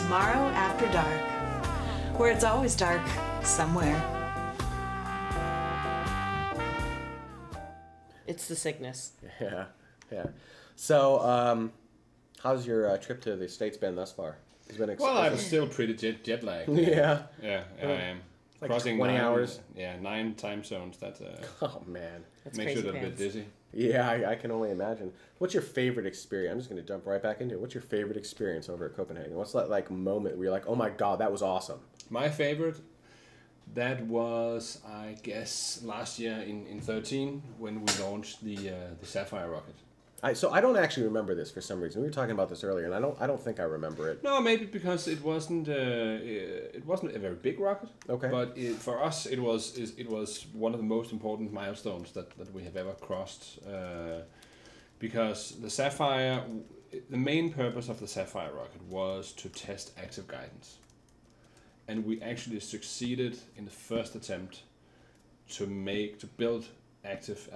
Tomorrow After Dark, where it's always dark somewhere. It's the sickness. Yeah, yeah. So, how's your trip to the States been thus far? It's been well, I'm still pretty jet lagged. Yeah. Yeah, I am. Like Crossing 20 9, hours. Yeah, 9 time zones. That Oh man. makes you a little bit dizzy. Yeah, I can only imagine. What's your favorite experience? I'm just going to jump right back into it. What's your favorite experience over at Copenhagen? What's that like moment where you're like, oh my god, that was awesome? My favorite, that was, I guess, last year in 13 when we launched the Sapphire rocket. So I don't actually remember this for some reason. We were talking about this earlier, and I don't think I remember it. No, maybe because it wasn't a very big rocket. Okay. But for us, it was one of the most important milestones that we have ever crossed. Because the Sapphire, the main purpose of the Sapphire rocket was to test active guidance, and we actually succeeded in the first attempt to build active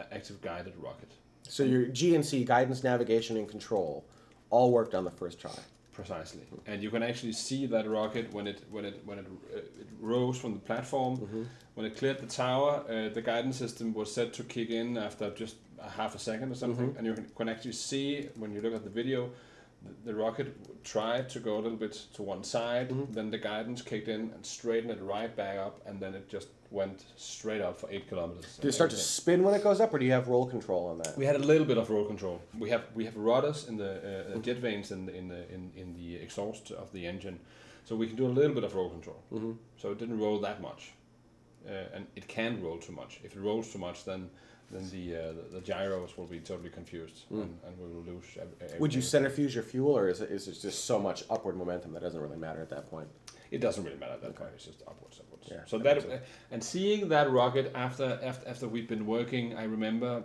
guided rocket. So your GNC, guidance, navigation, and control, all worked on the first try. Precisely, and you can actually see that rocket when it rose from the platform. Mm-hmm. When it cleared the tower, the guidance system was set to kick in after just a half a second or something, Mm-hmm. and you can actually see when you look at the video, the rocket tried to go a little bit to one side, Mm-hmm. then the guidance kicked in and straightened it right back up, and then it just went straight up for 8 kilometers. Did it start to spin when it goes up, or do you have roll control on that? We had a little bit of roll control. We have rudders in the jet vanes in the exhaust of the engine, so we can do a little bit of roll control. Mm-hmm. So it didn't roll that much, and it can roll too much. If it rolls too much, then the gyros will be totally confused, and we will lose. Would you centrifuge your fuel, or is it just so much upward momentum that doesn't really matter at that point? It doesn't really matter at that point. It's just upwards. Yeah, so that that and seeing that rocket after we'd been working, I remember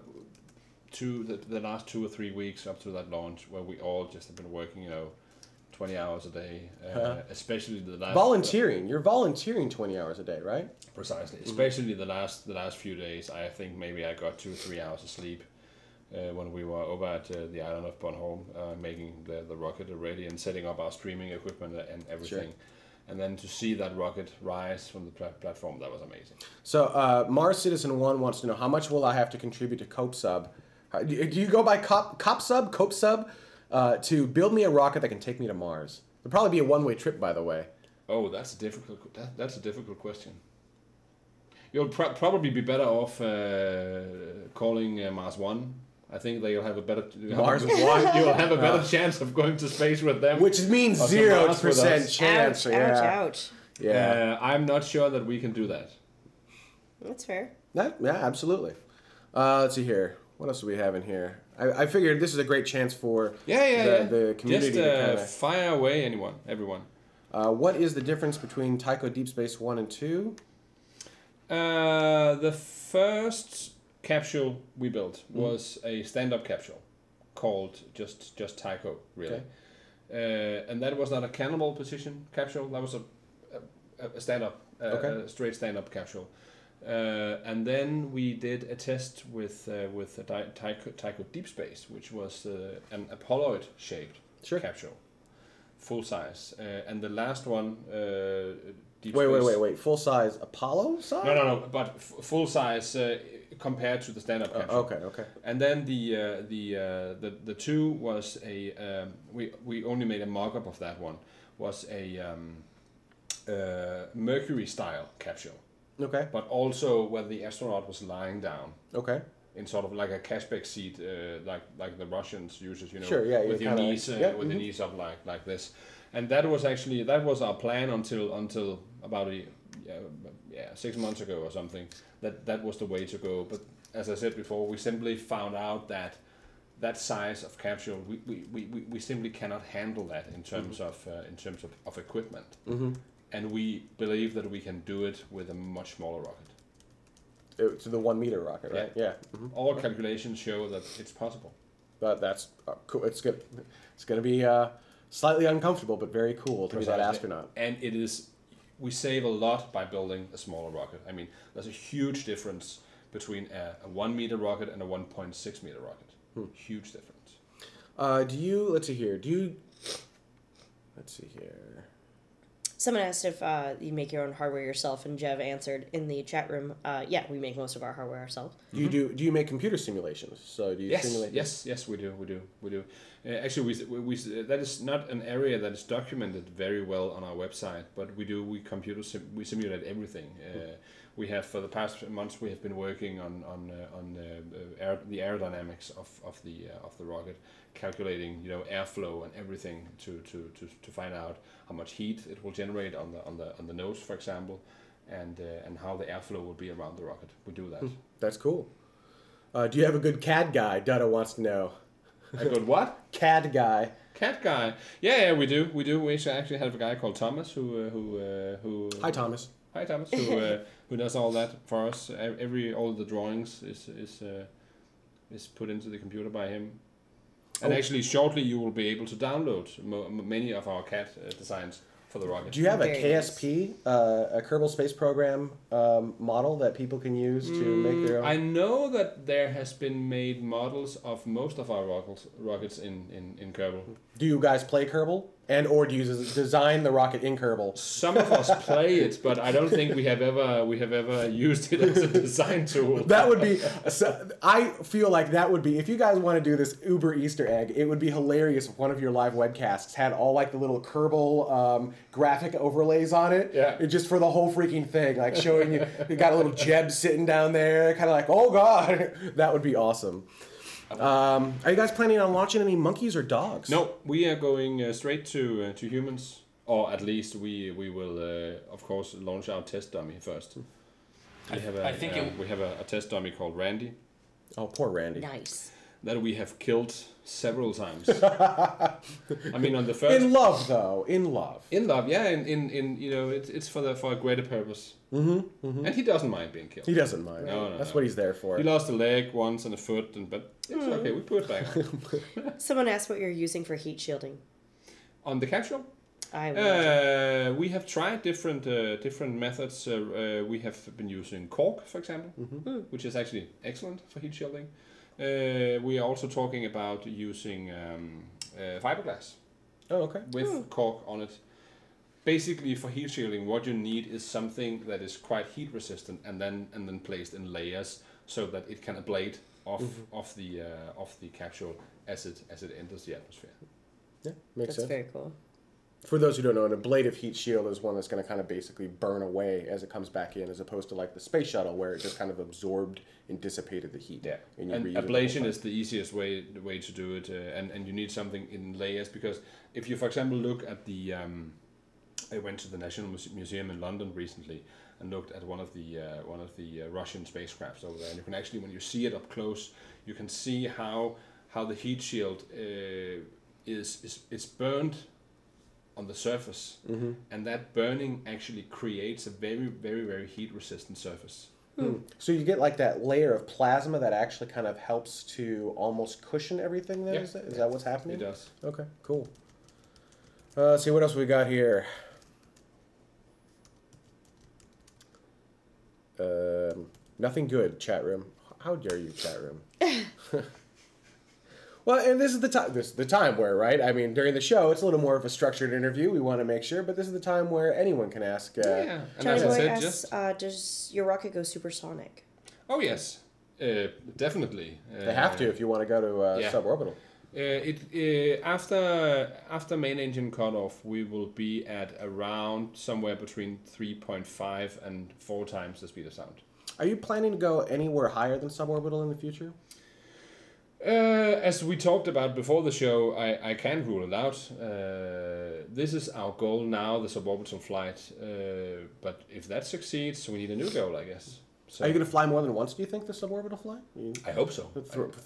the last 2 or 3 weeks up to that launch, where we all just have been working, 20 hours a day, especially the last Volunteering. You're volunteering 20 hours a day, right? Precisely. Especially the last few days. I think maybe I got 2 or 3 hours of sleep when we were over at the island of Bornholm, making the rocket ready and setting up our streaming equipment and everything. Sure. And then to see that rocket rise from the platform, that was amazing. So Mars Citizen 1 wants to know, how much will I have to contribute to CopeSub? Do you go by CopeSub, to build me a rocket that can take me to Mars? It'll probably be a one-way trip, by the way. Oh, that's a difficult question. You'll probably be better off calling Mars 1. I think they'll have a better Mars 1. You'll have a better chance of going to space with them, which means 0% chance. Ouch! Ouch! Yeah, I'm not sure that we can do that. That's fair. Yeah, absolutely. Let's see here. What else do we have in here? I figured this is a great chance for the community just, to kind of fire away everyone. What is the difference between Tycho Deep Space 1 and 2? The first capsule we built was a stand-up capsule called just Tycho, really. Okay. And that was not a cannonball position capsule. That was a stand-up, a straight stand-up capsule. And then we did a test with Tycho Deep Space, which was an Apolloid-shaped capsule, full size. And the last one, Wait. Full size Apollo size? No. But full size compared to the stand-up capsule. Okay. And then the two was a we only made a mock-up of that one. Was a Mercury-style capsule. Okay. But also where the astronaut was lying down. Okay. In sort of like a cashback seat, like the Russians uses, Sure, yeah, with your knees, your knees up like this. And that was our plan until about 6 months ago or something. That was the way to go. But as I said before, we simply found out that size of capsule we simply cannot handle that in terms of equipment. Mm-hmm. And we believe that we can do it with a much smaller rocket. To the 1 meter rocket, right? Yeah. Mm-hmm. All calculations show that it's possible. But that's cool. It's going to be slightly uncomfortable, but very cool to be that astronaut. And it is. We save a lot by building a smaller rocket. I mean, there's a huge difference between a 1 meter rocket and a 1.6 meter rocket. Huge difference. Let's see here. Someone asked if you make your own hardware yourself, and Jev answered in the chat room, yeah, we make most of our hardware ourselves. Do you make computer simulations? So do you simulate? Yes, we do. Actually, we that is not an area that is documented very well on our website, but we simulate everything. We have for the past months we have been working on the aerodynamics of the rocket, calculating airflow and everything to find out how much heat it will generate on the nose, for example, and how the airflow will be around the rocket. We do that. That's cool. Do you have a good CAD guy? Dutta wants to know. A good what? CAD guy. CAD guy. Yeah, we do. We actually have a guy called Thomas who. Hi, Thomas. Hi, Thomas. Who does all that for us? All the drawings is put into the computer by him. And actually, shortly you will be able to download many of our CAD designs for the rocket. Do you have a Very KSP, a Kerbal Space Program model that people can use to make their own? I know that there has been made models of most of our rockets in Kerbal. Do you guys play Kerbal? Or do you design the rocket in Kerbal? Some of us play it, but I don't think we have ever used it as a design tool. That would be. I feel like that would be. If you guys want to do this Uber Easter egg, it would be hilarious if one of your live webcasts had all like the little Kerbal graphic overlays on it. Yeah. Just for the whole freaking thing, like showing you got a little Jeb sitting down there, kind of like, oh god, that would be awesome. Are you guys planning on launching any monkeys or dogs? No, we are going straight to humans, or at least we will of course launch our test dummy first. We have a test dummy called Randy. Oh, poor Randy. Nice. That we have killed several times. I mean, on the first. In love, though. In love. In love, yeah. It's for a greater purpose. And he doesn't mind being killed. He doesn't mind. No, That's what he's there for. He lost a leg once and a foot, but it's okay. We put it back Someone asked what you're using for heat shielding. on the capsule. We have tried different methods. We have been using cork, for example, which is actually excellent for heat shielding. We are also talking about using fiberglass. Oh, okay. With cork on it. Basically, for heat shielding, what you need is something that is quite heat resistant, and then placed in layers so that it can ablate off the capsule as it enters the atmosphere. Yeah, makes sense. That's very cool. For those who don't know, an ablative heat shield is one that's going to kind of basically burn away as it comes back in, as opposed to like the space shuttle where it just kind of absorbed and dissipated the heat. Yeah, and ablation is the easiest way to do it, and you need something in layers, because if you, for example, look at the I went to the National Museum in London recently and looked at one of the Russian spacecrafts over there, and you can actually, when you see it up close, you can see how the heat shield is burned on the surface, and that burning actually creates a very, very, very heat resistant surface. So you get like that layer of plasma that actually kind of helps to almost cushion everything then? Yeah. Is that what's happening? It does. Okay, cool. Let's see what else we got here. Nothing good, chat room. How dare you, chat room? Well, and this is the time. This is the time where, right? I mean, during the show, it's a little more of a structured interview. We want to make sure, but this is the time where anyone can ask. Yeah, and Charlie as I Boy said, asks, does your rocket go supersonic? Oh yes, definitely. They have to if you want to go to suborbital. After main engine cutoff, we will be at around somewhere between 3.5 and 4 times the speed of sound. Are you planning to go anywhere higher than suborbital in the future? As we talked about before the show, I can't rule it out. This is our goal now, the suborbital flight. But if that succeeds, we need a new goal, I guess. So Are you going to fly more than once, do you think, the suborbital flight? I hope so.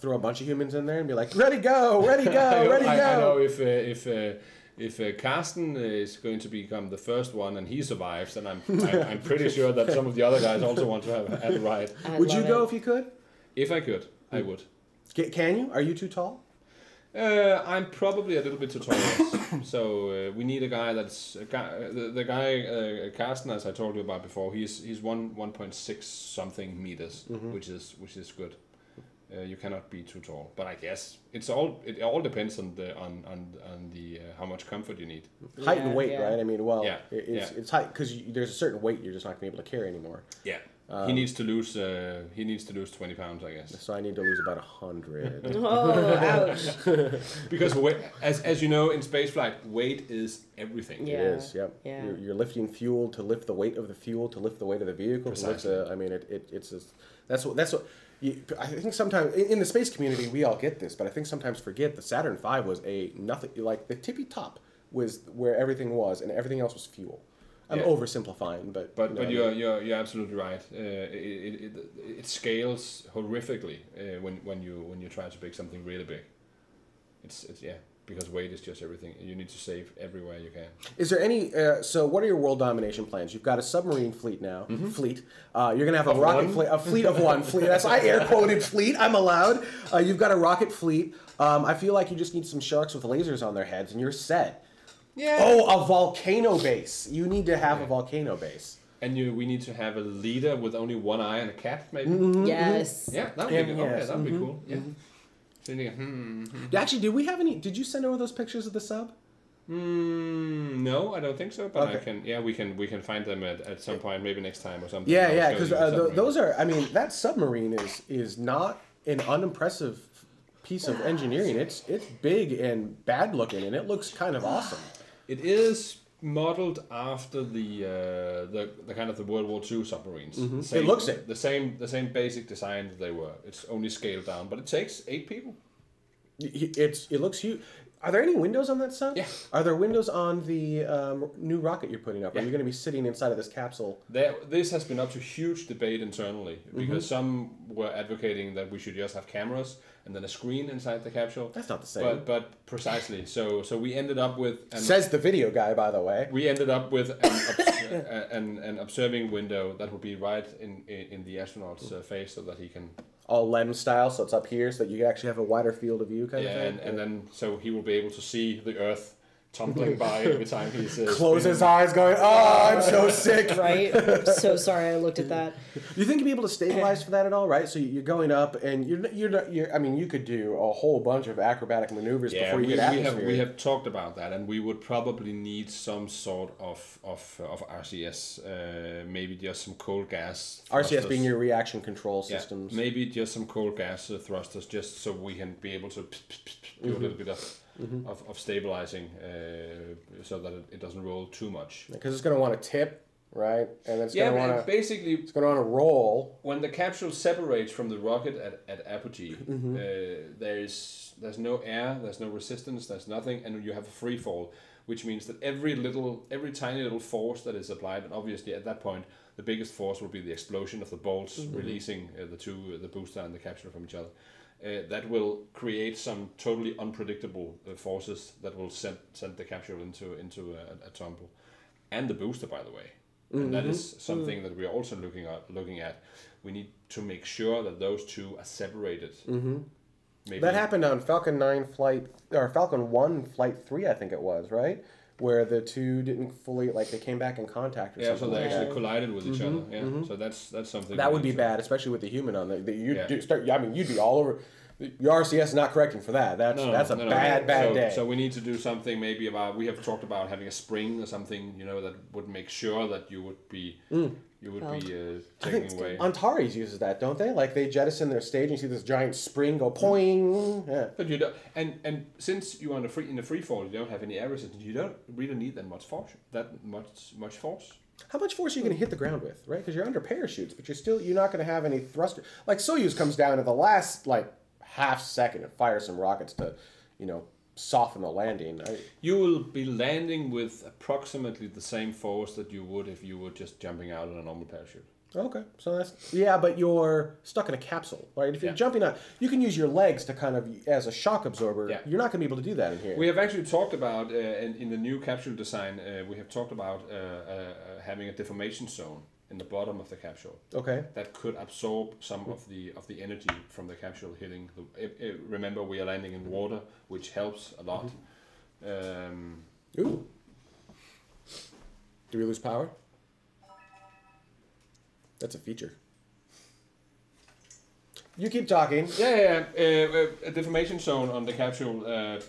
Throw a bunch of humans in there and be like, ready, go, ready, go, ready, go. I know if Carsten is going to become the first one and he survives, then I'm pretty sure that some of the other guys also want to have a ride. Would you go if you could? If I could, I would. Can you? Are you too tall? I'm probably a little bit too tall, yes. So we need a guy that's the guy Carsten, as I told you about before. He's 1.6 something meters, which is good. You cannot be too tall. But I guess it all depends on the how much comfort you need. Height and weight, yeah. right? I mean, well, Yeah, it's height because there's a certain weight you're just not going to be able to carry anymore. Yeah. He needs to lose 20 pounds, I guess. So I need to lose about 100. Oh, ouch. Because weight, as you know, in spaceflight, weight is everything. Yeah. It is, yep. Yeah. You're lifting fuel to lift the weight of the fuel to lift the weight of the vehicle. Precisely. I mean, that's what. I think sometimes in the space community we all get this, but I think sometimes forget the Saturn V was a nothing, like the tippy top was where everything was, and everything else was fuel. I'm oversimplifying, but you're absolutely right. It scales horrifically when you try to make something really big. It's because weight is just everything. You need to save everywhere you can. Is there any? So, what are your world domination plans? You've got a submarine fleet now. Fleet. You're gonna have a rocket fleet. A fleet of one. Fleet. That's I air quoted fleet. I'm allowed. You've got a rocket fleet. I feel like you just need some sharks with lasers on their heads, and you're set. Yeah. Oh, a volcano base. You need to have a volcano base. And we need to have a leader with only one eye and a cap, maybe. Yes. Yeah, that would be Yes. okay. That would be cool. Yeah. So Actually, did we have any? Did you send over those pictures of the sub? No, I don't think so. But Okay. we can find them at some point, maybe next time or something. Yeah, I'll because show you the submarine. those are. I mean, that submarine is not an unimpressive piece of engineering. It's big and bad looking, and it looks kind of awesome. It is modeled after the kind of the World War II submarines. It looks it. The same basic design that they were. It's only scaled down, but it takes 8 people. It looks huge. Are there any windows on that sub? Yeah. Are there windows on the new rocket you're putting up? Are you going to be sitting inside of this capsule? This has been up to huge debate internally because some were advocating that we should just have cameras and then a screen inside the capsule. That's not the same. But precisely. So we ended up with Says the video guy, by the way. we ended up with an observing window that would be right in the astronaut's face, so that he can. All lens style, so it's up here, so that you actually have a wider field of view, kind of thing. And then so he will be able to see the Earth tumbling by every time he's close his eyes, going, "Oh, I'm so sick." Right? I'm so sorry I looked at that. You think you'd be able to stabilize for that at all, right? So you're going up, and you're. I mean, you could do a whole bunch of acrobatic maneuvers before you get atmosphere. we have talked about that, and we would probably need some sort of RCS, maybe just some cold gas. RCS being your reaction control systems. Maybe just some cold gas thrusters, just so we can be able to do a little bit of stabilizing, so that it doesn't roll too much. Because it's going to want to tip, right? And it's going to want to basically it's going to want to roll. when the capsule separates from the rocket at apogee. There's no air, there's no resistance, there's nothing, and you have a free fall, which means that every tiny little force that is applied, and obviously at that point the biggest force will be the explosion of the bolts releasing the booster and the capsule from each other. That will create some totally unpredictable forces that will send the capsule into a tumble, and the booster, by the way. And that is something that we are also looking at. We need to make sure that those two are separated. Maybe That happened on Falcon 9 flight, or Falcon 1 flight 3, I think it was, right? Where the two didn't fully, like, they came back in contact or so something they like actually that. collided with each other. Yeah, so that's something That we would be need to- bad, especially with the human on there. You'd be all over. Your RCS is not correcting for that. That's a bad day. So we need to do something maybe about. We have talked about having a spring or something, that would make sure that you would be I think taking away. Antares uses that, don't they? Like they jettison their stage and you see this giant spring go poing. Yeah. But you don't, and since you are in the free fall, you don't have any air resistance. You don't really need that much force. How much force are you going to hit the ground with, right? Because you're under parachutes, but you're not going to have any thruster. Like Soyuz comes down at the last half second and fires some rockets to, soften the landing. You will be landing with approximately the same force that you would if you were just jumping out on a normal parachute. Okay, so but you're stuck in a capsule, right? If you're jumping out, you can use your legs to kind of as a shock absorber. Yeah. You're not going to be able to do that in here. We have actually talked about in the new capsule design. We have talked about having a deformation zone in the bottom of the capsule. Okay. That could absorb some of the energy from the capsule hitting. Remember, we are landing in water, which helps a lot. Ooh. Do we lose power? That's a feature. You keep talking. A deformation zone on the capsule,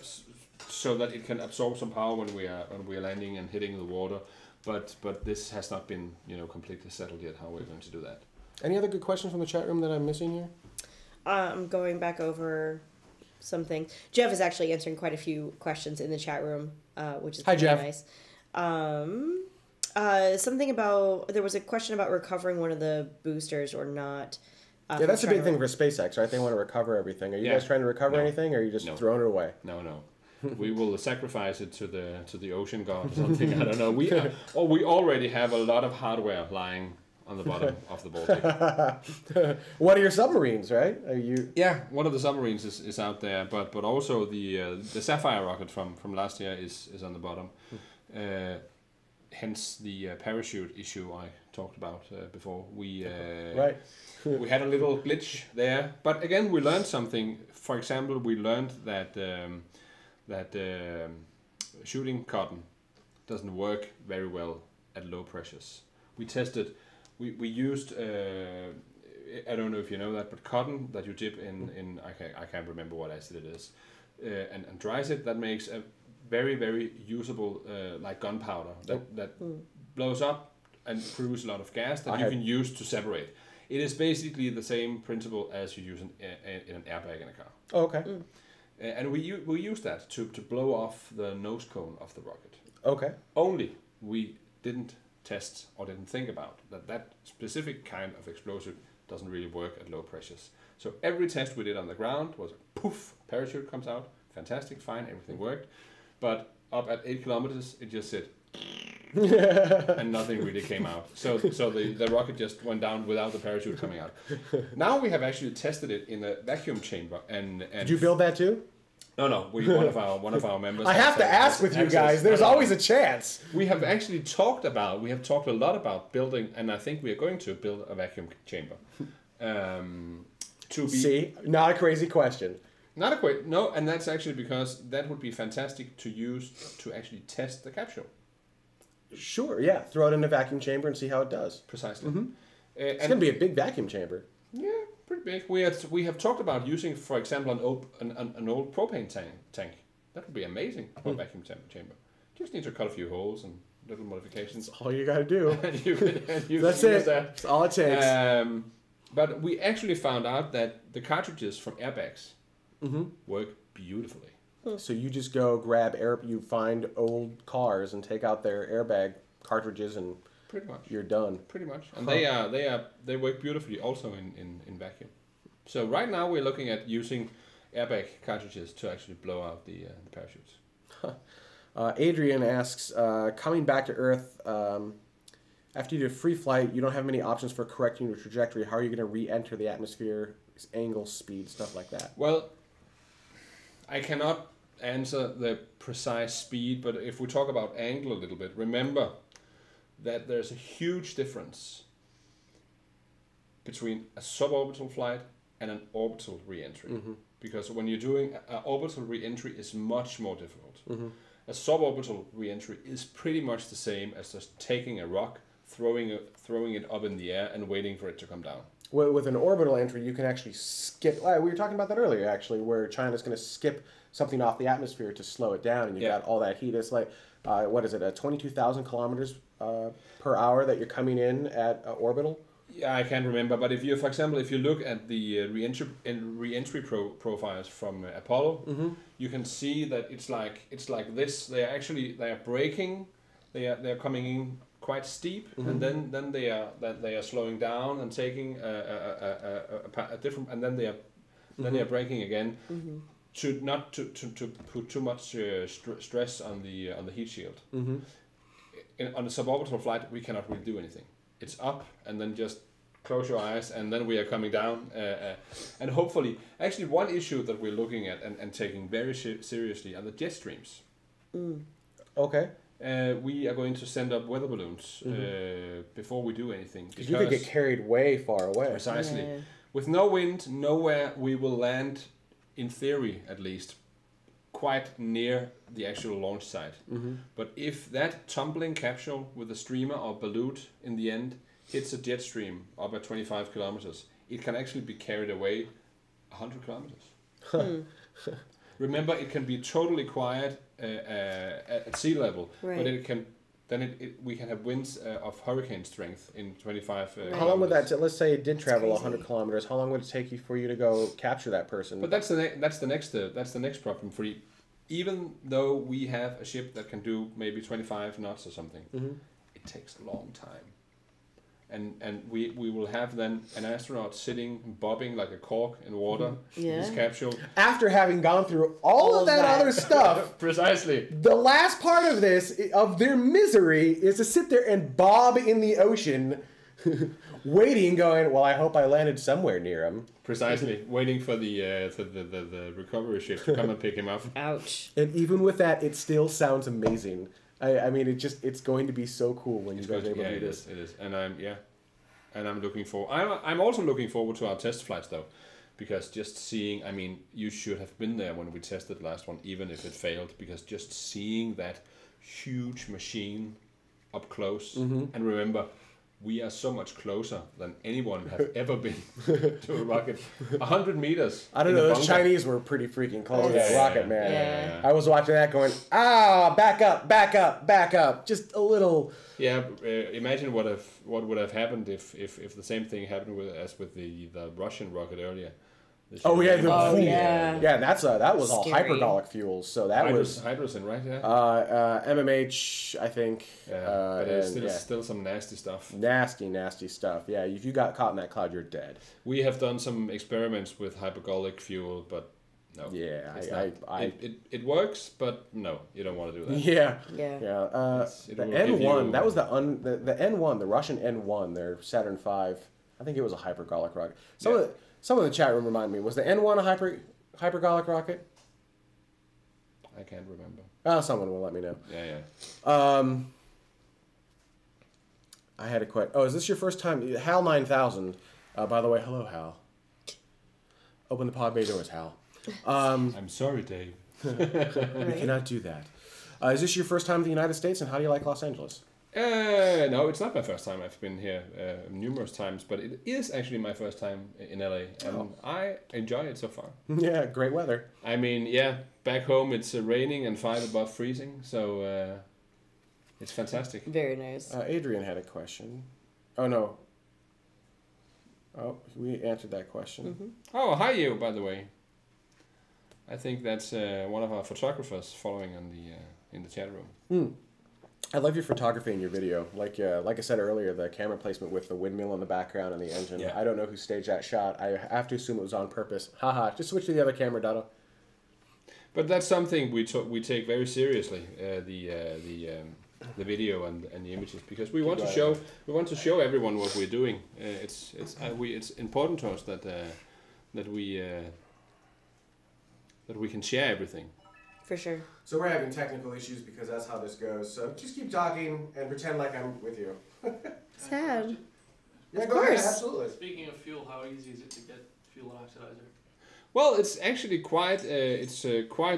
so that it can absorb some power when we are landing and hitting the water. But this has not been completely settled yet how we're going to do that. Any other good questions from the chat room that I'm missing here? I'm going back over something. Jeff is actually answering quite a few questions in the chat room, which is Jeff. nice. Something about, there was a question about recovering one of the boosters or not. Yeah, that's a big thing for SpaceX, right? They want to recover everything. Are you guys trying to recover anything, or are you just throwing it away? No. We will sacrifice it to the ocean god or something. I don't know. We already have a lot of hardware lying on the bottom of the Baltic. One of your submarines, right? Are you? Yeah, one of the submarines is out there, but also the Sapphire rocket from last year is on the bottom. Hence the parachute issue I talked about before. We right. We had a little glitch there, but again we learned something. For example, we learned that shooting cotton doesn't work very well at low pressures. We tested. We used I don't know if you know that, but cotton that you dip in I can't remember what acid it is, and dries it. That makes a very usable like gunpowder that blows up and produces a lot of gas that you can use to separate. It is basically the same principle as you use in an airbag in a car. Oh, okay. And we use that to blow off the nose cone of the rocket. Okay. Only we didn't test or didn't think about that specific kind of explosive doesn't really work at low pressures. So every test we did on the ground was a poof, parachute comes out, fantastic, fine, everything worked. But up at 8 kilometers, it just said, and nothing really came out. So the rocket just went down without the parachute coming out. Now we have actually tested it in a vacuum chamber. And did you build that too? No. One of our members. I have to ask with you guys. There's always a chance. We have actually talked a lot about building, and I think we are going to build a vacuum chamber. See, not a crazy question. Not a quick no, and that's actually because that would be fantastic to use to actually test the capsule. Sure, yeah. Throw it in a vacuum chamber and see how it does. Precisely. Mm-hmm. It's going to be a big vacuum chamber. Yeah, pretty big. We have talked about using, for example, an old propane tank. That would be amazing for a vacuum chamber. Just need to cut a few holes and little modifications. That's all you got to do. and you That's it. That's all it takes. But we actually found out that the cartridges from airbags work beautifully. So you just go grab you find old cars and take out their airbag cartridges and pretty much you're done. Pretty much, and they work beautifully also in vacuum. So right now we're looking at using airbag cartridges to actually blow out the parachutes. Adrian asks, coming back to Earth, after you do a free flight, you don't have many options for correcting your trajectory. How are you going to re-enter the atmosphere, angle, speed, stuff like that? Well, I cannot answer the precise speed, but if we talk about angle a little bit, remember that there's a huge difference between a suborbital flight and an orbital re-entry. Because when you're doing an orbital re-entry is much more difficult. A suborbital re-entry is pretty much the same as just taking a rock, throwing it up in the air and waiting for it to come down. With an orbital entry, you can actually skip. We were talking about that earlier, actually, where China's going to skip something off the atmosphere to slow it down, and you got all that heat. It's like, what is it, 22,000 kilometers per hour that you're coming in at orbital? Yeah, I can't remember, but if you, for example, if you look at the re-entry profiles from Apollo, you can see that it's like this. They are braking, they are coming in quite steep, and then they are slowing down and taking a different, and then they are braking again to not to put too much stress on the heat shield. On a suborbital flight, we cannot really do anything. It's up and then just close your eyes, and then we are coming down. And hopefully, actually, one issue that we're looking at and taking very seriously are the jet streams. Okay. We are going to send up weather balloons before we do anything. Because you could get carried way far away. Precisely. Yeah. With no wind, nowhere, we will land, in theory at least, quite near the actual launch site. But if that tumbling capsule with a streamer or balloon in the end hits a jet stream up at 25 kilometers, it can actually be carried away 100 kilometers. Remember, it can be totally quiet at sea level, Right. but it can. Then we can have winds of hurricane strength in 25. How long would that? Let's say it did travel crazy. 100 kilometers. How long would it take you for you to go capture that person? But that's the next problem for you. Even though we have a ship that can do maybe 25 knots or something, it takes a long time. And we will have then an astronaut sitting, bobbing like a cork in water in his Yeah. capsule. After having gone through all of that other stuff, Precisely. the last part of this, of their misery, is to sit there and bob in the ocean, waiting, going, well, I hope I landed somewhere near him. Precisely. Waiting for the recovery ship to come and pick him up. Ouch. And even with that, it still sounds amazing. I mean, it's going to be so cool when you guys are able to do this. It is. And I'm looking for. I'm also looking forward to our test flights though, because just seeing. I mean, you should have been there when we tested the last one, even if it failed, because just seeing that huge machine up close, and remember, we are so much closer than anyone have ever been to a rocket. 100 meters. I don't in know, a those bunker. Chinese were pretty freaking close to Yeah, that rocket, man. Yeah. I was watching that going, back up, back up, back up. Just a little. Yeah, imagine what would have happened if the same thing happened as with the Russian rocket earlier. Oh yeah, yeah. yeah. That was all Scary. hypergolic fuels. So that was hydrogen, right? Yeah. MMH, I think. Yeah, but it's and, still some nasty stuff. nasty stuff. Yeah, if you got caught in that cloud, you're dead. We have done some experiments with hypergolic fuel, but no. Yeah, it's I it works, but no, you don't want to do that. yeah. Yeah. Yeah. It The will give N1, you- that was the N1, the Russian N1, their Saturn V. I think it was a hypergolic rocket. Some of the chat room reminded me, was the N1 a hypergolic rocket? I can't remember. Oh, someone will let me know. Yeah. I had a question. Oh, is this your first time? Hal 9000. By the way, hello, Hal. Open the pod bay doors, Hal. I'm sorry, Dave. We cannot do that. Is this your first time in the United States, and how do you like Los Angeles? No, it's not my first time. I've been here numerous times, but it is actually my first time in LA, and I enjoy it so far. Yeah, great weather. I mean, yeah, back home it's raining and 5 above freezing, so it's fantastic. Very nice. Adrian had a question. Oh, no. Oh, we answered that question. Oh, hi you, by the way. I think that's one of our photographers following on the in the chat room. I love your photography in your video. Like I said earlier, the camera placement with the windmill in the background and the engine. Yeah. I don't know who staged that shot. I have to assume it was on purpose. Haha, just switch to the other camera, Dotto. But that's something we take very seriously, the video and the images, because we want to show everyone what we're doing. It's important to us that we can share everything. For sure. So we're having technical issues because that's how this goes. So just keep talking and pretend like I'm with you. Sad. Yeah, Of go ahead. course. Absolutely. Speaking of fuel, how easy is it to get fuel oxidizer? Well, it's actually quite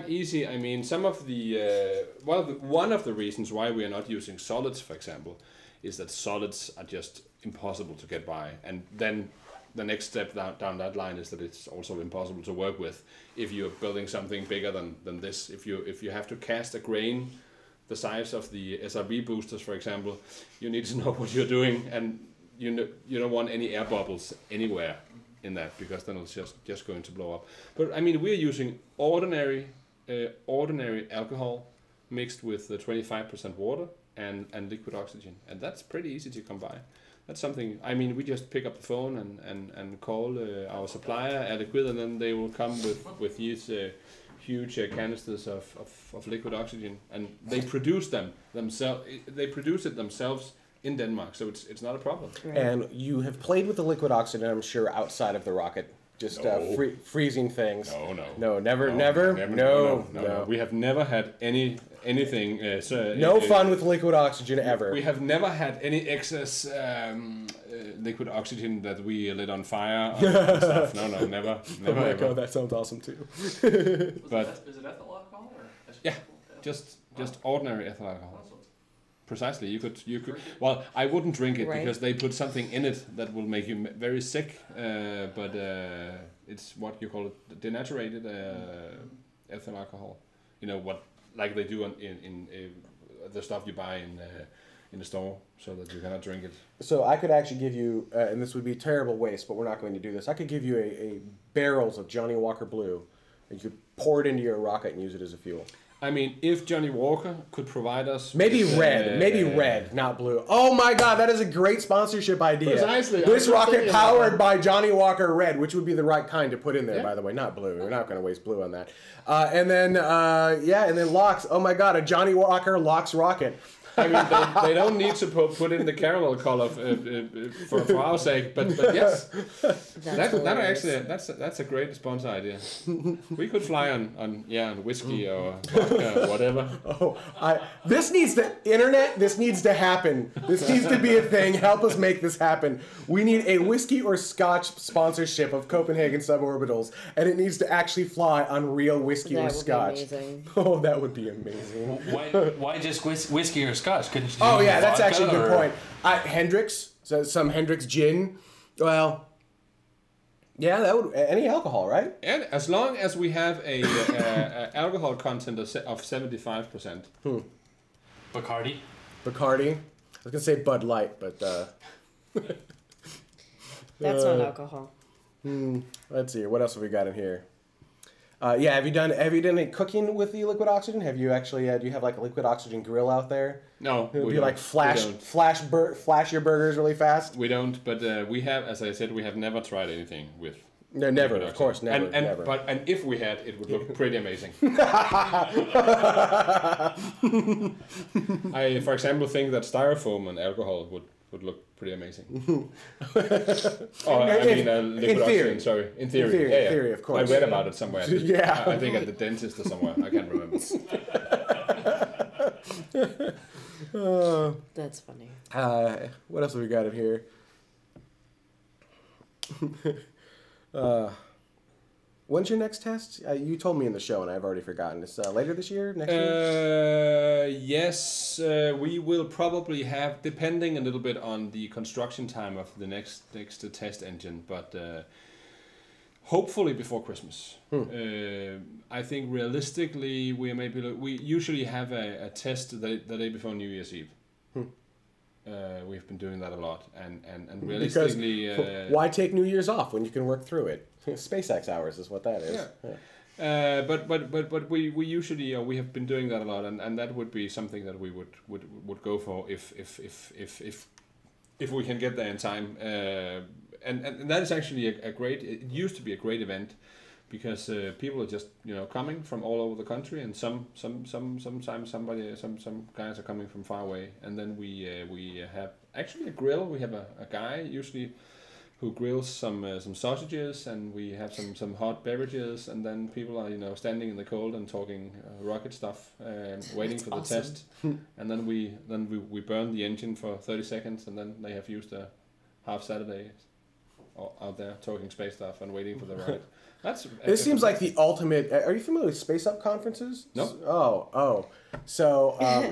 easy. I mean, some of the one of the reasons why we are not using solids, for example, is that solids are just impossible to get by, and then the next step down that line is that it's also impossible to work with if you're building something bigger than this. If you have to cast a grain the size of the SRB boosters, for example, you need to know what you're doing, and you don't want any air bubbles anywhere in that, because then it's just going to blow up. But I mean, we're using ordinary alcohol mixed with 25% water and liquid oxygen, and that's pretty easy to come by. That's something, I mean, we just pick up the phone and call our supplier, Air Liquid, and then they will come with these huge canisters of liquid oxygen, and they produce them themselves. They produce it themselves in Denmark, so it's not a problem. Right. And you have played with the liquid oxygen, I'm sure, outside of the rocket. Just No. freezing things. No, Never. No. We have never had anything. No fun with liquid oxygen ever. We have never had any excess liquid oxygen that we lit on fire and stuff. No, never Oh my ever. god, that sounds awesome too. But Is it ethyl alcohol or? yeah, just ordinary ethyl alcohol. Precisely, you could. Well, I wouldn't drink it Right. because they put something in it that will make you very sick. But it's what you call it, denatured ethyl alcohol. You know what, like they do in the stuff you buy in the store, so that you cannot drink it. So I could actually give you, and this would be terrible waste, but we're not going to do this. I could give you a barrels of Johnny Walker Blue, and you could pour it into your rocket and use it as a fuel. I mean, if Johnny Walker could provide us... Maybe with, red, not blue. Oh my god, that is a great sponsorship idea. Precisely. This rocket powered by Johnny Walker Red, which would be the right kind to put in there, by the way, not blue. We're not going to waste blue on that. And then Lox. Oh my god, a Johnny Walker Lox rocket. I mean, they don't need to put in the caramel color for our sake, but yes, that's a great sponsor idea. We could fly on whiskey or vodka or whatever. This needs to happen. This needs to be a thing. Help us make this happen. We need a whiskey or scotch sponsorship of Copenhagen suborbitals, and it needs to actually fly on real whiskey or scotch. Oh, that would be amazing. Why just whiskey or scotch? Couldn't you that's actually a good point. Hendrix, so some Hendrix gin. Well, yeah, that would any alcohol, right? And as long as we have a alcohol content of 75%. Bacardi. I was gonna say Bud Light, but that's not alcohol. Let's see. What else have we got in here? Have you done any cooking with the liquid oxygen? Have you actually? Do you have like a liquid oxygen grill out there? No, it would be like flash your burgers really fast. We don't, but we have, as I said, we have never tried anything with. No, never. Of course, never. Never. And if we had, it would look pretty amazing. I, for example, think that styrofoam and alcohol would look pretty amazing. Liquid oxygen, sorry. In theory. In theory, of course. I read about it somewhere. Yeah. I think at the dentist or somewhere. I can't remember. That's funny. What else have we got in here? When's your next test? You told me in the show, and I've already forgotten. It's later this year, next year? Yes, we will probably have, depending a little bit on the construction time of the next test engine, but hopefully before Christmas. I think realistically, we usually have a test the day before New Year's Eve. We've been doing that a lot, and realistically, because why take New Year's off when you can work through it? SpaceX hours is what that is. Yeah. But we usually we have been doing that a lot, and that would be something that we would go for if we can get there in time. And that is actually a great. It used to be a great event, because people are just coming from all over the country, and sometimes some guys are coming from far away, and then we have actually a grill. We have a guy usually who grills some sausages, and we have some hot beverages, and then people are standing in the cold and talking rocket stuff, waiting for the test, and then we burn the engine for 30 seconds, and then they have used a half Saturday out there talking space stuff and waiting for the rocket. This seems like the ultimate. Are you familiar with Space Up conferences? No. Oh. So, are you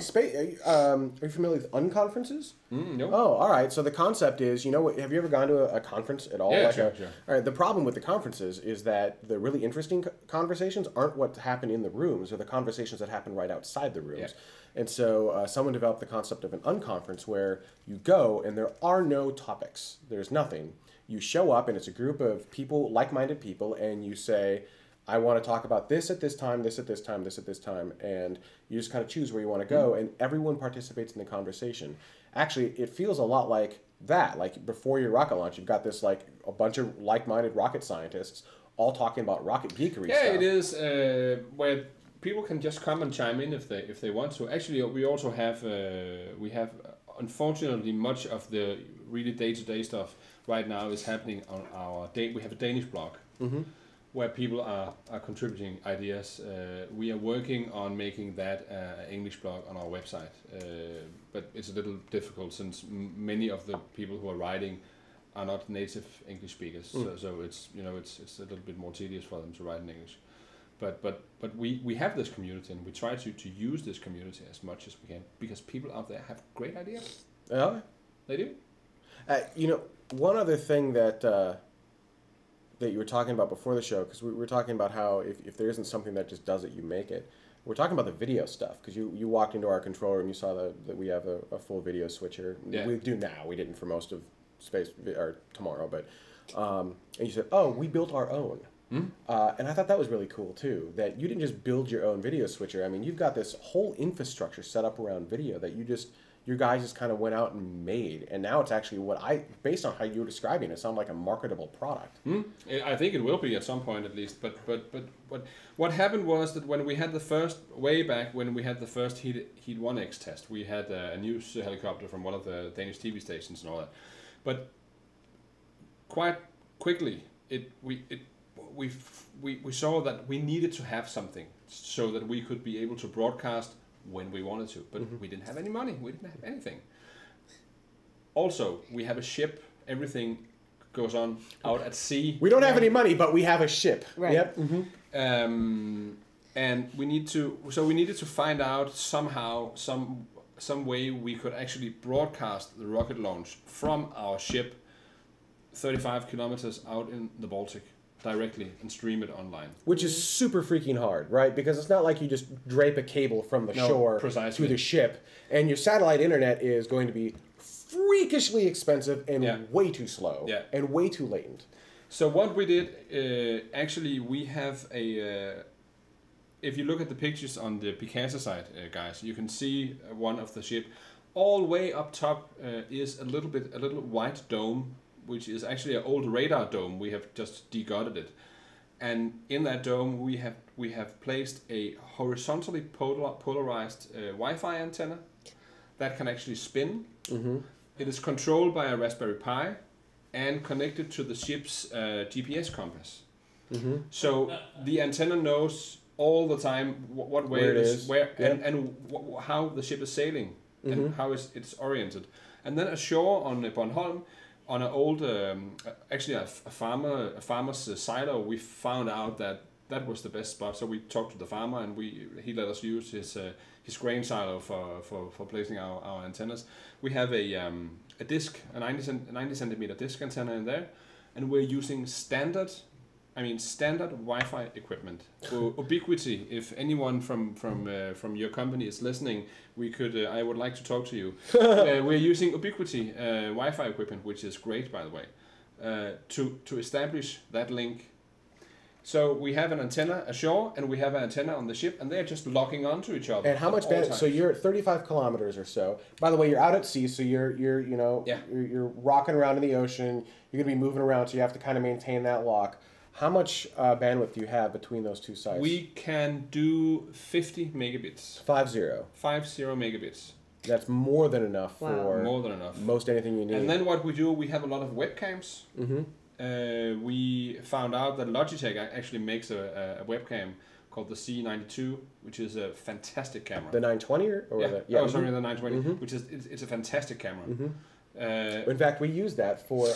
familiar with unconferences? No. Oh, all right. So the concept is, have you ever gone to a conference at all? Yeah, sure. All right. The problem with the conferences is that the really interesting conversations aren't what happen in the rooms, or the conversations that happen right outside the rooms. Yeah. And so someone developed the concept of an unconference, where you go and there are no topics. There's nothing. You show up, and it's a group of people, like-minded people, and you say, I want to talk about this at this time, this at this time, this at this time, and you just kind of choose where you want to go, and everyone participates in the conversation. Actually, it feels a lot like that. Like before your rocket launch, you've got this a bunch of like-minded rocket scientists all talking about rocket geekery stuff. Yeah, it is where people can just come and chime in if they want to. Actually, we also have unfortunately much of the really day-to-day stuff right now is happening on our we have a Danish blog, where people are contributing ideas. We are working on making that English blog on our website, but it's a little difficult since many of the people who are writing are not native English speakers. So it's it's a little bit more tedious for them to write in English. But we have this community, and we try to use this community as much as we can, because people out there have great ideas. Yeah, they do. One other thing that that you were talking about before the show, because we were talking about how if there isn't something that just does it, you make it. We're talking about the video stuff, because you walked into our control room, you saw that we have a full video switcher. Yeah. We do now. We didn't for most of Space or tomorrow, but and you said, "Oh, we built our own." And I thought that was really cool too. That you didn't just build your own video switcher. I mean, you've got this whole infrastructure set up around video that you guys just kind of went out and made, and now it's actually based on how you were describing it, sounded like a marketable product. I think it will be at some point at least. But what happened was that when we had the first Heat 1X test, we had a news helicopter from one of the Danish TV stations and all that. But quite quickly, we saw that we needed to have something so that we could be able to broadcast when we wanted to, but we didn't have any money. We didn't have anything. Also, we have a ship. Everything goes on out at sea. We don't have any money, but we have a ship. Right. Yep. And we needed to find out somehow some way we could actually broadcast the rocket launch from our ship 35 kilometers out in the Baltic directly and stream it online. Which is super freaking hard, right? Because it's not like you just drape a cable from the shore precisely. to the ship, and your satellite internet is going to be freakishly expensive and way too slow and way too latent. So what we did, actually we have if you look at the pictures on the Picasa side, guys, you can see one of the ship. All way up top is a little white dome, which is actually an old radar dome. We have just degutted it, and in that dome we have placed a horizontally polarized Wi-Fi antenna that can actually spin. It is controlled by a Raspberry Pi and connected to the ship's GPS compass. So the antenna knows all the time what way it is, and how the ship is sailing and how it's oriented. And then ashore on Bornholm, on an old, actually a farmer's silo, we found out that was the best spot. So we talked to the farmer, and he let us use his grain silo for placing our antennas. We have a disc, a 90 centimeter disc antenna in there, and we're using standard Wi-Fi equipment. Ubiquity. If anyone from your company is listening, I would like to talk to you. We're using Ubiquity Wi-Fi equipment, which is great, by the way, to establish that link. So we have an antenna ashore, and we have an antenna on the ship, and they're just locking onto each other. And how much bandwidth? So you're at 35 kilometers or so. By the way, you're out at sea, so you're rocking around in the ocean. You're gonna be moving around, so you have to kind of maintain that lock. How much bandwidth do you have between those two sites? We can do 50 megabits. 50 megabits. That's more than enough for most anything you need. And then what we do, we have a lot of webcams. We found out that Logitech actually makes a webcam called the C92, which is a fantastic camera. The 920 or the the 920, which is it's a fantastic camera. In fact, we used that for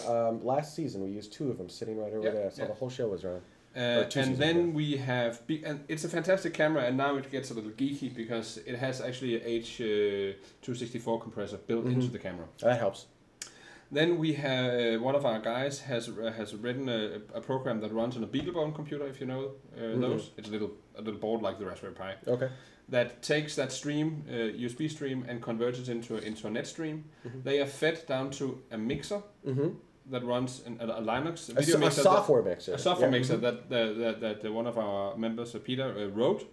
last season. We used 2 of them sitting right over there, so the whole show was run. And then we have, and it's a fantastic camera, and now it gets a little geeky because it has actually a H264 compressor built into the camera. That helps. Then we have one of our guys has written a program that runs on a BeagleBone computer, if you know those. It's a little board like the Raspberry Pi. Okay. That takes that stream, USB stream, and converts it into a net stream. They are fed down to a mixer that runs a Linux video mixer. A software mixer. A software mixer that one of our members, Peter, wrote.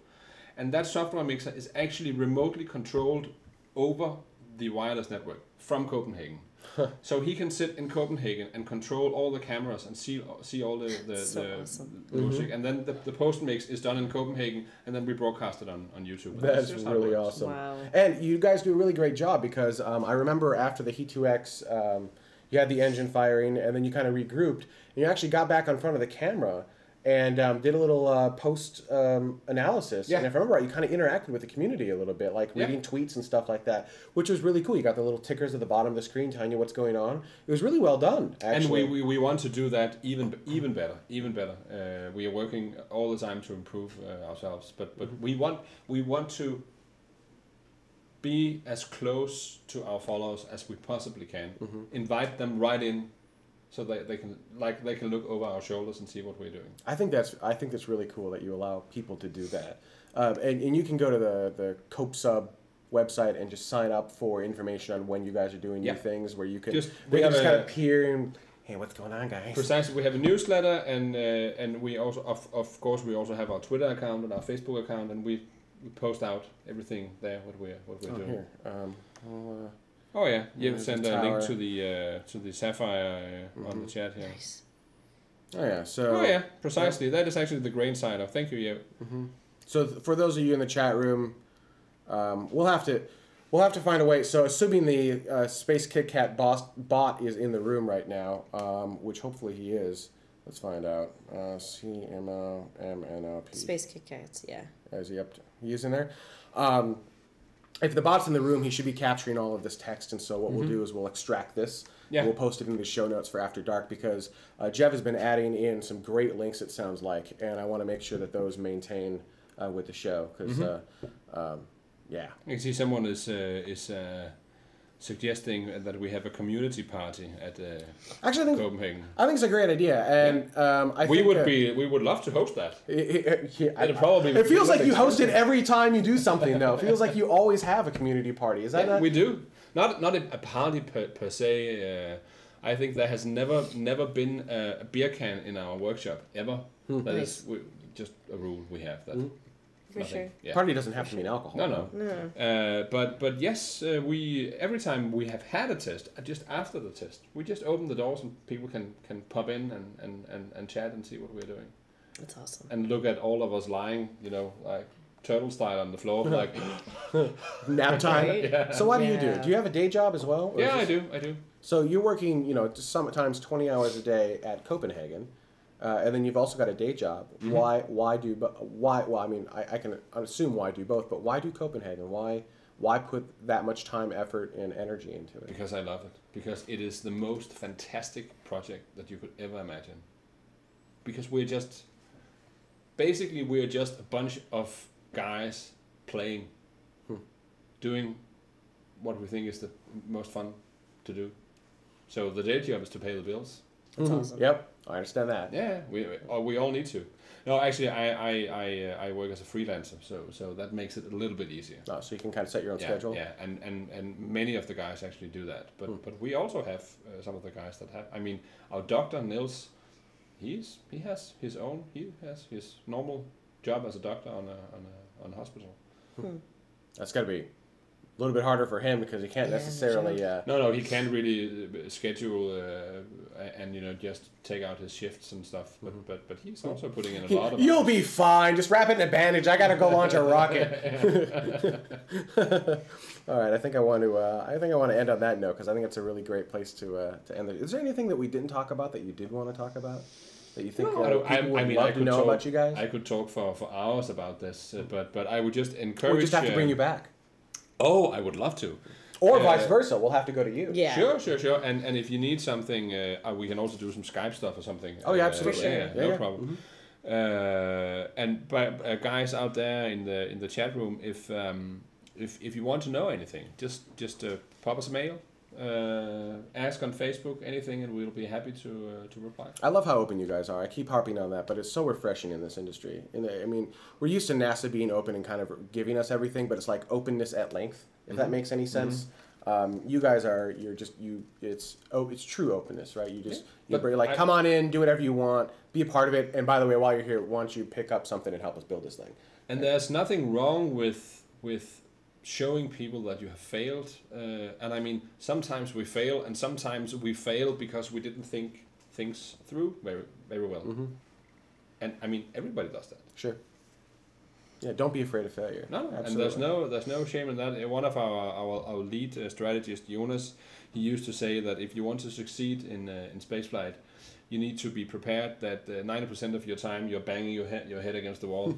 And that software mixer is actually remotely controlled over the wireless network from Copenhagen. So he can sit in Copenhagen and control all the cameras and see all the music, and then the post mix is done in Copenhagen, and then we broadcast it on YouTube. That's really awesome. Wow. And you guys do a really great job, because I remember after the Heat 2X, you had the engine firing, and then you kind of regrouped, and you actually got back on front of the camera and did a little post analysis. Yeah. And if I remember right, you kind of interacted with the community a little bit, like reading tweets and stuff like that, which was really cool. You got the little tickers at the bottom of the screen telling you what's going on. It was really well done, actually. And we want to do that even better. We are working all the time to improve ourselves, but we want to be as close to our followers as we possibly can. Invite them right in, so they can look over our shoulders and see what we're doing. I think that's really cool that you allow people to do that, and you can go to the Cope Sub website and just sign up for information on when you guys are doing new things, where you can just kind of peer and, hey, what's going on, guys? Precisely, we have a newsletter, and we also of course we also have our Twitter account and our Facebook account, and we post out everything there what we're doing. Here. Oh yeah, you send a link to the Sapphire on the chat here. Nice. Oh yeah, so. Oh yeah, precisely. That is actually the grain side of. Thank you, yeah. So for those of you in the chat room, we'll have to find a way. So assuming the Space Kit Kat bot is in the room right now, which hopefully he is. Let's find out. CMOMNOP. Space Kit Kats, yeah. Is he up? He is in there. If the bot's in the room, he should be capturing all of this text. And so what we'll do is we'll extract this. Yeah. And we'll post it in the show notes for After Dark, because Jeff has been adding in some great links, it sounds like, and I want to make sure that those maintain with the show, because yeah. You can see someone is suggesting that we have a community party at Copenhagen. I think it's a great idea, and we would love to host that. It feels like you host it every time you do something, though. It feels like you always have a community party. Is that? Yeah, we do. Not a party per se. I think there has never been a beer can in our workshop ever. That is just a rule we have. That. For sure. Yeah. Party doesn't have to mean alcohol. No. But yes, we every time we have had a test, just after the test, we just open the doors and people can pop in and chat and see what we're doing. That's awesome. And look at all of us lying, like turtle style on the floor, like nap time. Right? Yeah. So what do you do? Do you have a day job as well? Yeah, I do. So you're working, sometimes 20 hours a day at Copenhagen. And then you've also got a day job. Why do? Well, I mean, I can assume why do both, but why do Copenhagen? Why put that much time, effort, and energy into it? Because I love it. Because it is the most fantastic project that you could ever imagine. Because we're just a bunch of guys playing, doing what we think is the most fun to do. So the day job is to pay the bills. That's awesome. Yep. I understand that. Yeah, we all need to. No, actually, I work as a freelancer, so that makes it a little bit easier. Oh, so you can kind of set your own schedule. Yeah, and many of the guys actually do that. But we also have some of the guys that have. I mean, our doctor Nils, he has his normal job as a doctor on a hospital. That's got to be a little bit harder for him, because he can't necessarily. No, he can't really schedule and just take out his shifts and stuff. But he's also putting in a lot of. You'll be fine. Just wrap it in a bandage. I gotta go launch a rocket. All right, I think I want to end on that note, because I think it's a really great place to end it. Is there anything that we didn't talk about that you did want to talk about? That you think people would love to know about you guys? I could talk for hours about this, but I would just encourage. We just have to bring you back. Oh, I would love to. Or vice versa. We'll have to go to you. Yeah. Sure. And if you need something, we can also do some Skype stuff or something. Oh yeah, absolutely. No problem. But guys out there in the chat room, if you want to know anything, just pop us a mail. Ask on Facebook, anything, and we'll be happy to reply. I love how open you guys are. I keep harping on that, but it's so refreshing in this industry. I mean, we're used to NASA being open and kind of giving us everything, but it's like openness at length, if that makes any sense. You guys it's true openness, right? You're like, come on in, do whatever you want, be a part of it, and by the way, while you're here, why don't you pick up something and help us build this thing? And there's nothing wrong with showing people that you have failed, and I mean, sometimes we fail, and sometimes we fail because we didn't think things through very, very well. And I mean, everybody does that. Sure. Yeah, don't be afraid of failure. No, absolutely. And there's no shame in that. One of our lead strategist, Jonas, he used to say that if you want to succeed in spaceflight, you need to be prepared that 90% of your time you're banging your head against the wall.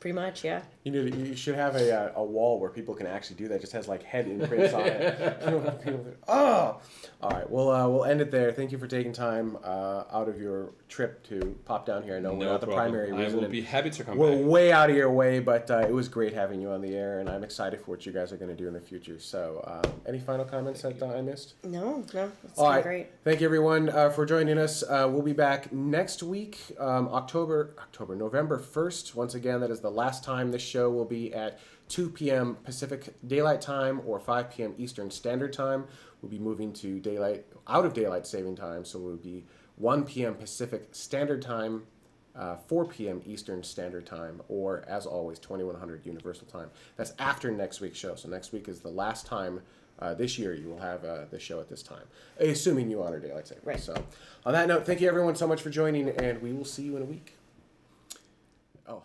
Pretty much, yeah. You should have a wall where people can actually do that. It just has like head imprints on it. People think, oh! All right, we'll end it there. Thank you for taking time out of your trip to pop down here. I know we're not the primary reason. I will be happy to come We're back. way out of your way, but it was great having you on the air, and I'm excited for what you guys are going to do in the future. So, any final comments that I missed? No, it's All been right. great. Thank you, everyone, for joining us. We'll be back next week, November 1st. Once again, that is the last time this show will be at 2 p.m. Pacific Daylight Time or 5 p.m. Eastern Standard Time. We'll be moving to out of daylight saving time, so we'll be 1 p.m. Pacific Standard Time, 4 p.m. Eastern Standard Time, or as always, 2100 Universal Time. That's after next week's show. So next week is the last time this year you will have the show at this time, assuming you honor daylight saving. Right. So on that note, thank you everyone so much for joining, and we will see you in a week. Oh.